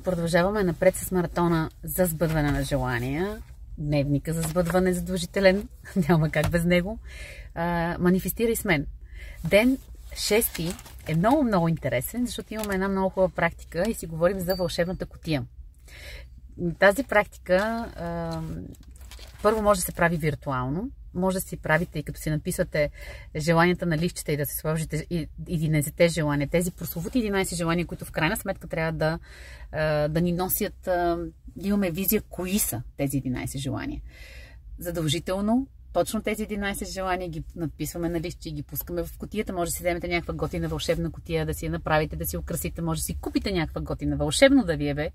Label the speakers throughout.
Speaker 1: продължаваме напред с маратона за сбъдване на желания. Дневника за сбъдване е задължителен. Няма как без него. Манифестирай с мен. Ден 6 е много интересен, защото имаме една много хубава практика и си говорим за вълшебната кутия. Тази практика първо може да се прави виртуално. Може да си правите и като си написвате желанията на листчета и да се сложите 11 желания. Тези прословути 11 желания, които в крайна сметка трябва да ни носят, да имаме визия кои са тези 11 желания. Задължително, точно тези 11 желания ги надписваме на листче и ги пускаме в кутията. Може да си вземете някаква готина вълшебна кутия, да си я направите, да си украсите. Може да си купите някаква готина вълшебно да ви е,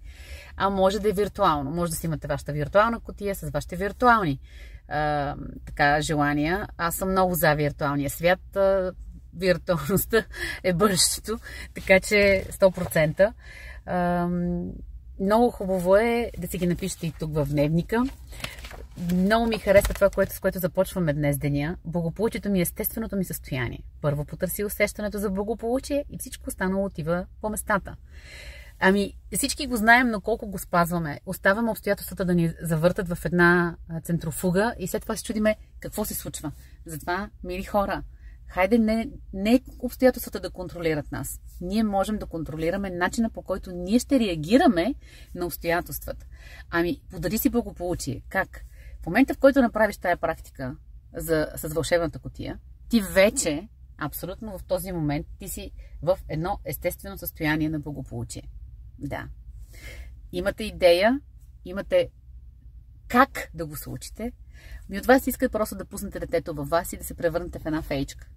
Speaker 1: а може да е виртуално. Може да си имате вашата виртуална кутия с вашите виртуални желания. Аз съм много за виртуалния свят. Виртуалността е бъдещето, така че 100%. Много хубаво е да си ги напишете и тук в дневника. Много ми харесва това, с което започваме днес деня. Благополучието ми е естественото ми състояние. Първо потърси усещането за благополучие и всичко останало отива по местата. Ами, всички го знаем, но колко го спазваме. Оставаме обстоятелствата да ни завъртат в една центрофуга и след това се чудиме какво се случва. Затова, мили хора, хайде не обстоятелствата да контролират нас. Ние можем да контролираме начина, по който ние ще реагираме на обстоятелствата. Ами, подари си благополучие. Как? В момента, в който направиш тая практика с вълшебната кутия, ти вече, абсолютно в този момент, ти си в едно естествено състояние на благополучие. Да. Имате идея, имате как да го случите, и от вас искат просто да пуснете детето във вас и да се превърнете в една феичка.